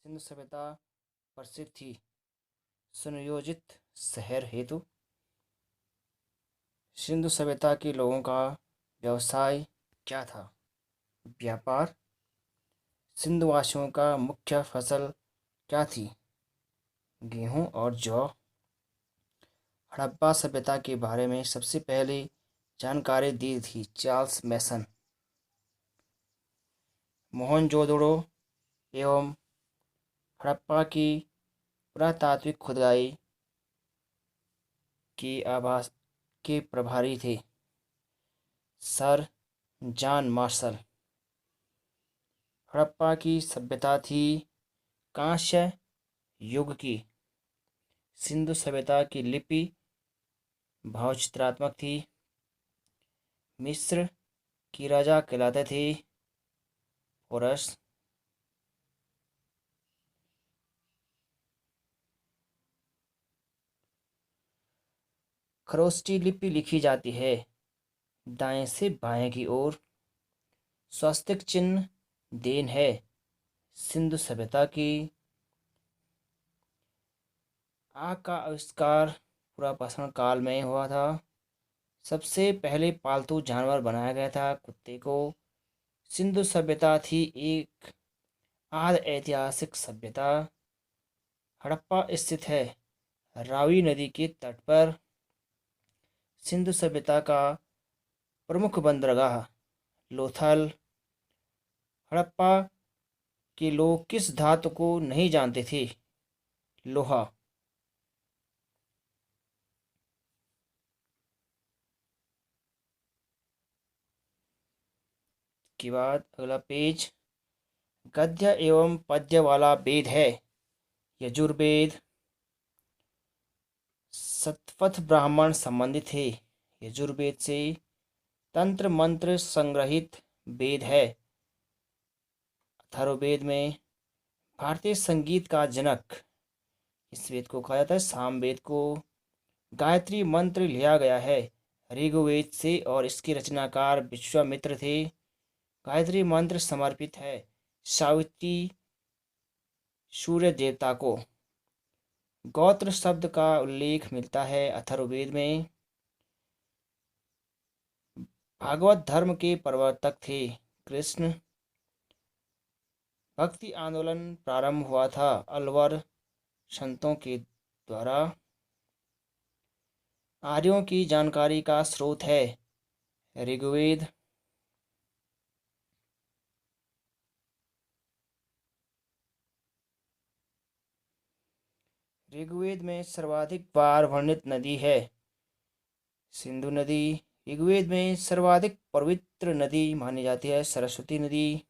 सिंधु सभ्यता प्रसिद्ध थी। सुनियोजित शहर हेतु सिंधु सभ्यता के लोगों का व्यवसाय क्या था? व्यापार। सिंधुवासियों का मुख्य फसल क्या थी? गेहूं और जौ। हड़प्पा सभ्यता के बारे में सबसे पहले जानकारी दी थी चार्ल्स मैसन। मोहनजोदड़ो एवं हड़प्पा की पुरातात्विक खुदाई के आभास के प्रभारी थे सर जॉन मार्शल। हड़प्पा की सभ्यता थी कांस्य युग की। सिंधु सभ्यता की लिपि भावचित्रात्मक थी। मिस्र की राजा कहलाते थे पोरस। खरोष्टी लिपि लिखी जाती है दाएं से बाएं की ओर। स्वास्तिक चिन्ह देन है सिंधु सभ्यता की। आग का आविष्कार पुरापाषाण काल में हुआ था। सबसे पहले पालतू जानवर बनाया गया था कुत्ते को। सिंधु सभ्यता थी एक आद ऐतिहासिक सभ्यता। हड़प्पा स्थित है रावी नदी के तट पर। सिंधु सभ्यता का प्रमुख बंदरगाह लोथल। हड़प्पा के लोग किस धातु को नहीं जानते थे? लोहा। के बाद अगला पेज गद्य एवं पद्य वाला वेद है यजुर्वेद। शतपथ ब्राह्मण संबंधित है यजुर्वेद से। तंत्र मंत्र संग्रहित वेद है अथर्ववेद में। भारतीय संगीत का जनक इस वेद को कहा जाता है सामवेद को। गायत्री मंत्र लिया गया है ऋग्वेद से और इसके रचनाकार विश्वामित्र थे। गायत्री मंत्र समर्पित है सावित्री सूर्य देवता को। गोत्र शब्द का उल्लेख मिलता है अथर्ववेद में। भागवत धर्म के प्रवर्तक थे कृष्ण। भक्ति आंदोलन प्रारंभ हुआ था अलवर संतों के द्वारा। आर्यों की जानकारी का स्रोत है ऋग्वेद। ऋग्वेद में सर्वाधिक बार वर्णित नदी है सिंधु नदी। ऋग्वेद में सर्वाधिक पवित्र नदी मानी जाती है सरस्वती नदी।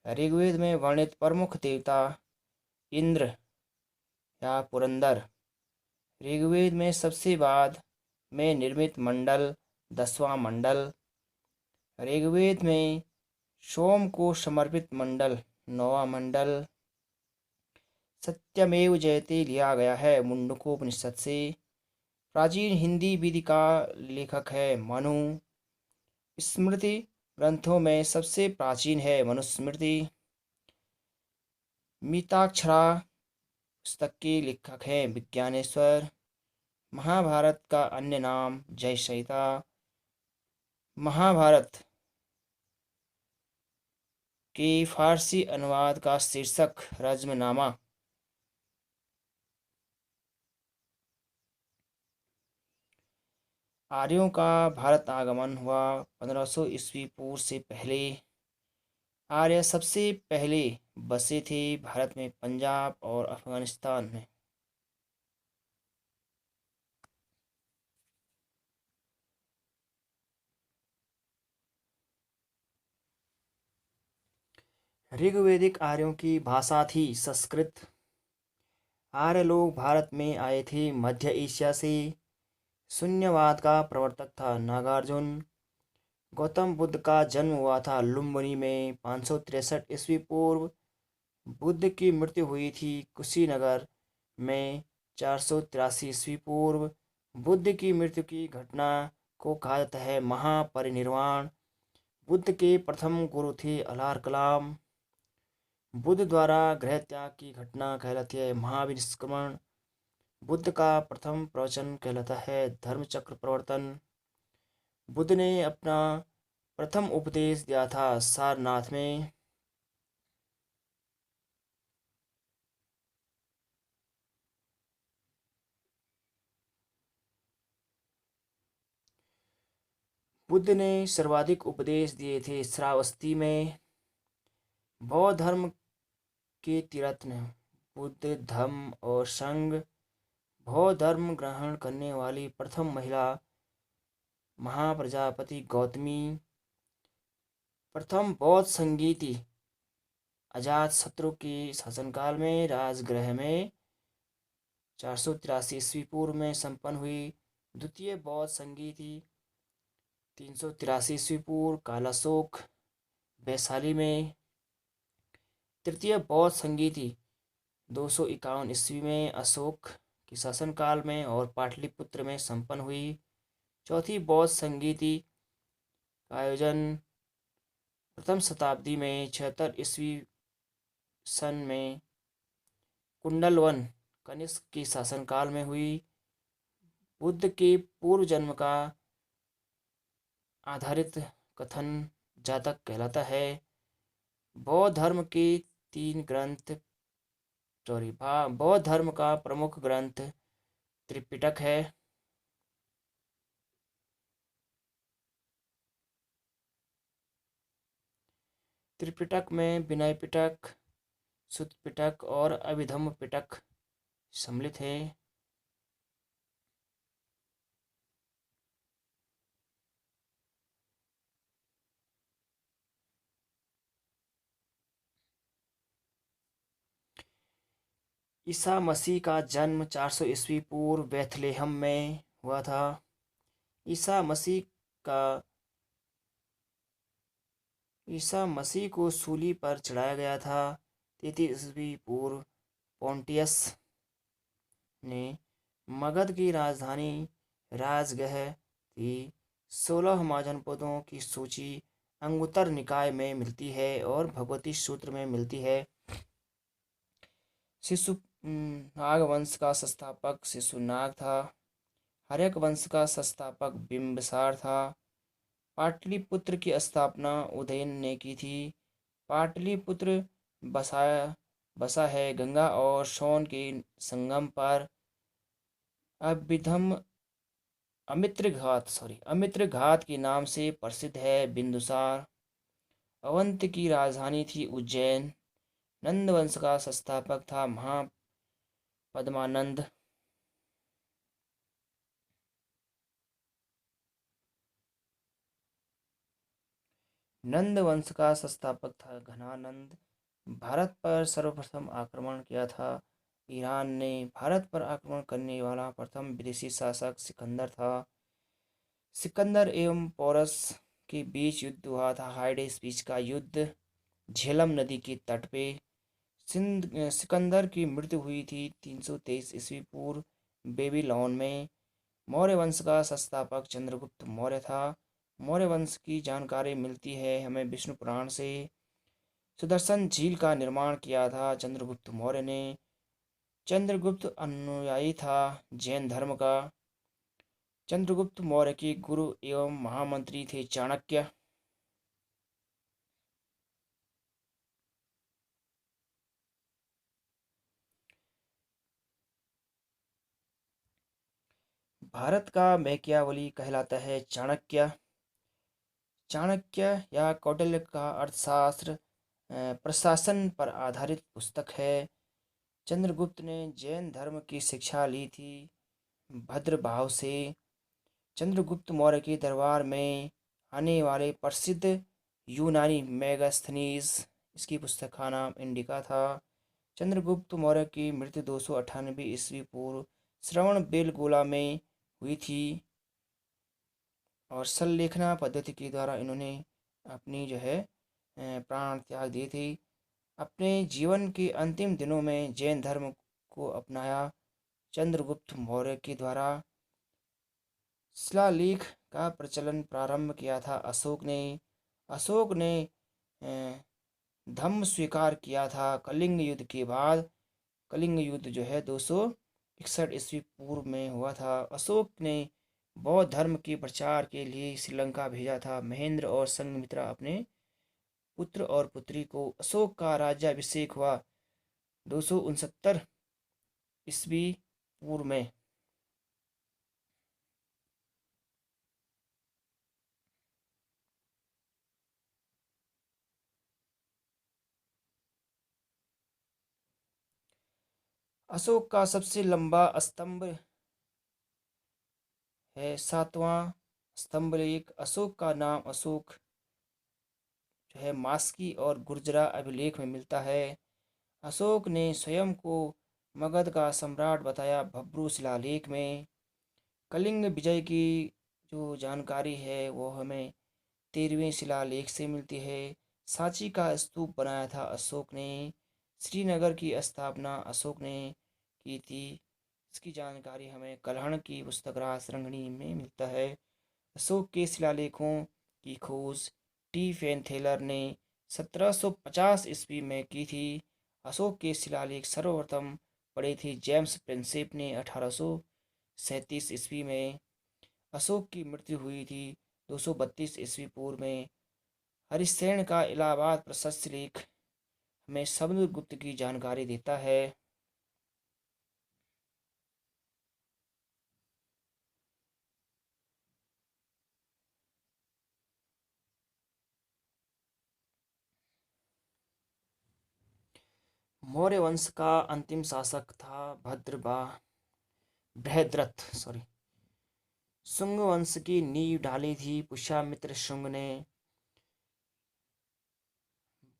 ऋग्वेद में वर्णित प्रमुख देवता इंद्र या पुरंदर। ऋग्वेद में सबसे बाद में निर्मित मंडल 10वां मंडल। ऋग्वेद में सोम को समर्पित मंडल 9वां मंडल। सत्यमेव जयते लिया गया है मुंडकोपनिषद से। प्राचीन हिंदी विधि का लेखक है मनु। स्मृति ग्रंथों में सबसे प्राचीन है मनुस्मृति। मिताक्षरा पुस्तक के लेखक हैं विज्ञानेश्वर। महाभारत का अन्य नाम जय संहिता। महाभारत के फारसी अनुवाद का शीर्षक रज्मनामा। आर्यों का भारत आगमन हुआ 1500 ईस्वी पूर्व से पहले। आर्य सबसे पहले बसे थे भारत में पंजाब और अफगानिस्तान में। ऋग्वेदिक आर्यों की भाषा थी संस्कृत। आर्य लोग भारत में आए थे मध्य एशिया से। शून्यवाद का प्रवर्तक था नागार्जुन। गौतम बुद्ध का जन्म हुआ था लुम्बिनी में 563 ईस्वी पूर्व। बुद्ध की मृत्यु हुई थी कुशीनगर में 483 ईस्वी पूर्व। बुद्ध की मृत्यु की घटना को कहा जाता है महापरिनिर्वाण। बुद्ध के प्रथम गुरु थे अलार कलाम। बुद्ध द्वारा गृह त्याग की घटना कहलाती है महाविनिष्क्रमण। बुद्ध का प्रथम प्रवचन कहलाता है धर्म चक्र प्रवर्तन। बुद्ध ने अपना प्रथम उपदेश दिया था सारनाथ में। बुद्ध ने सर्वाधिक उपदेश दिए थे श्रावस्ती में। बौद्ध धर्म के तीर्थ बुद्ध धम्म और संघ। बौद्ध धर्म ग्रहण करने वाली प्रथम महिला महाप्रजापति गौतमी। प्रथम बौद्ध संगीति अजातशत्रु के शासनकाल में राजगृह में 483 ईस्वी पूर्व में संपन्न हुई। द्वितीय बौद्ध संगीति 383 ईस्वी पूर्व कालाशोक वैशाली में। तृतीय बौद्ध संगीति 251 ईस्वी में अशोक के शासनकाल में और पाटलिपुत्र में संपन्न हुई। चौथी बौद्ध संगीति का आयोजन प्रथम शताब्दी में 76 ईस्वी सन में कुंडलवन कनिष्क के शासनकाल में हुई। बुद्ध के पूर्व जन्म का आधारित कथन जातक कहलाता है। बौद्ध धर्म के तीन ग्रंथ बौद्ध धर्म का प्रमुख ग्रंथ त्रिपिटक है। त्रिपिटक में विनय पिटक, सुत्त पिटक और अभिधम्म पिटक सम्मिलित है। ईसा मसीह का जन्म 400 ईस्वी पूर्व बेथलेहम में हुआ था। ईसा मसीह को सूली पर चढ़ाया गया था। 33 ईस्वी पूर्व पोंटियस ने मगध की राजधानी राजगृह थी। 16 महाजनपदों की सूची अंगुत्तर निकाय में मिलती है और भगवती सूत्र में मिलती है। नाग वंश का संस्थापक शिशुनाग था। हर्यक वंश का संस्थापक बिंबिसार था। पाटलिपुत्र की स्थापना उदयन ने की थी। पाटलिपुत्र बसा है गंगा और सोन के संगम पर। अमित्र घात के नाम से प्रसिद्ध है बिंदुसार। अवंत की राजधानी थी उज्जैन। नंद वंश का संस्थापक था महापद्मानंद। नंद वंश का संस्थापक था घनानंद। भारत पर सर्वप्रथम आक्रमण किया था ईरान ने। भारत पर आक्रमण करने वाला प्रथम विदेशी शासक सिकंदर था। सिकंदर एवं पोरस के बीच युद्ध हुआ था हाइडेस बीच का युद्ध झेलम नदी के तट पे। सिकंदर की मृत्यु हुई थी 323 ईस्वी पूर्व बेबीलोन में। मौर्य वंश का संस्थापक चंद्रगुप्त मौर्य था। मौर्य वंश की जानकारी मिलती है हमें विष्णु पुराण से। सुदर्शन झील का निर्माण किया था चंद्रगुप्त मौर्य ने। चंद्रगुप्त अनुयायी था जैन धर्म का। चंद्रगुप्त मौर्य के गुरु एवं महामंत्री थे चाणक्य। भारत का मैकियावली कहलाता है चाणक्य। चाणक्य या कौटिल्य का अर्थशास्त्र प्रशासन पर आधारित पुस्तक है। चंद्रगुप्त ने जैन धर्म की शिक्षा ली थी भद्र भाव से। चंद्रगुप्त मौर्य के दरबार में आने वाले प्रसिद्ध यूनानी मेगास्थनीज इसकी पुस्तक का नाम इंडिका था। चंद्रगुप्त मौर्य की मृत्यु 298 ईस्वी पूर्व श्रवण बेलगोला में हुई थी और संलेखना पद्धति के द्वारा इन्होंने अपनी प्राण त्याग दिए थे। अपने जीवन के अंतिम दिनों में जैन धर्म को अपनाया। चंद्रगुप्त मौर्य के द्वारा शिलालेख का प्रचलन प्रारंभ किया था अशोक ने। धम्म स्वीकार किया था। कलिंग युद्ध के बाद, कलिंग युद्ध जो है 261 ईस्वी पूर्व में हुआ था। अशोक ने बौद्ध धर्म के प्रचार के लिए श्रीलंका भेजा था। महेंद्र और संघमित्रा अपने पुत्र और पुत्री को। अशोक का राज्याभिषेक हुआ 269 ईस्वी पूर्व में। अशोक का सबसे लंबा स्तंभ है 7वां स्तंभलेख। अशोक का नाम अशोक जो है मास्की और गुर्जरा अभिलेख में मिलता है। अशोक ने स्वयं को मगध का सम्राट बताया भब्रू शिलालेख में। कलिंग विजय की जो जानकारी है वो हमें 13वें शिलालेख से मिलती है। सांची का स्तूप बनाया था अशोक ने। श्रीनगर की स्थापना अशोक ने की थी। इसकी जानकारी हमें कल्हण की पुस्तक राजरंगनी में मिलता है। अशोक के शिलालेखों की खोज टी फेनथेलर ने 1750 ईस्वी में की थी। अशोक के शिलालेख सर्वप्रथम पढ़े थे जेम्स प्रिंसेप ने 1837 ईस्वी में। अशोक की मृत्यु हुई थी 232 ईस्वी पूर्व में। हरिसेन का इलाहाबाद प्रशस्त लेख हमें समुद्रगुप्त की जानकारी देता है। मौर्य वंश का अंतिम शासक था बृहद्रथ शुंग वंश की नींव डाली थी पुष्यमित्र शुंग ने।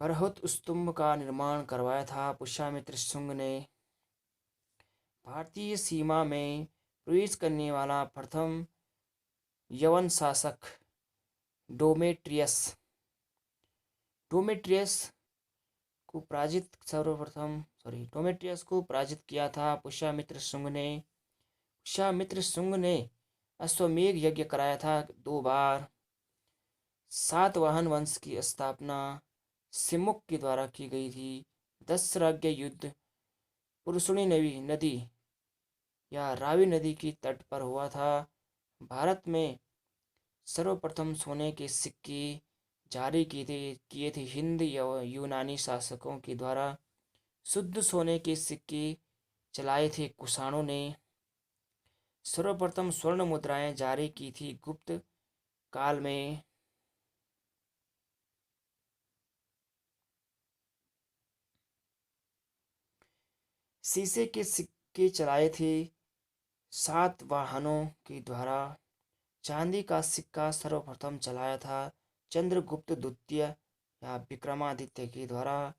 बृहत स्तंभ का निर्माण करवाया था पुष्यमित्र शुंग ने। भारतीय सीमा में प्रवेश करने वाला प्रथम यवन शासक डोमेट्रियस डोमेट्रियस को पराजित सर्वप्रथम डोमेट्रियस को पराजित किया था पुष्यमित्र शुंग ने। पुष्यमित्र शुंग ने अश्वमेध यज्ञ कराया था 2 बार। सातवाहन वंश की स्थापना सिमुक के द्वारा की गई थी। दशरथ्य युद्ध पुरुषणी नदी या रावी नदी की तट पर हुआ था। भारत में सर्वप्रथम सोने के सिक्के जारी किए थे हिंद यूनानी शासकों के द्वारा। शुद्ध सोने के सिक्के चलाए थे कुषाणों ने। सर्वप्रथम स्वर्ण मुद्राएं जारी की थी गुप्त काल में। शीशे के सिक्के चलाए थे सातवाहनों के द्वारा। चांदी का सिक्का सर्वप्रथम चलाया था चंद्रगुप्त द्वितीय या विक्रमादित्य के द्वारा।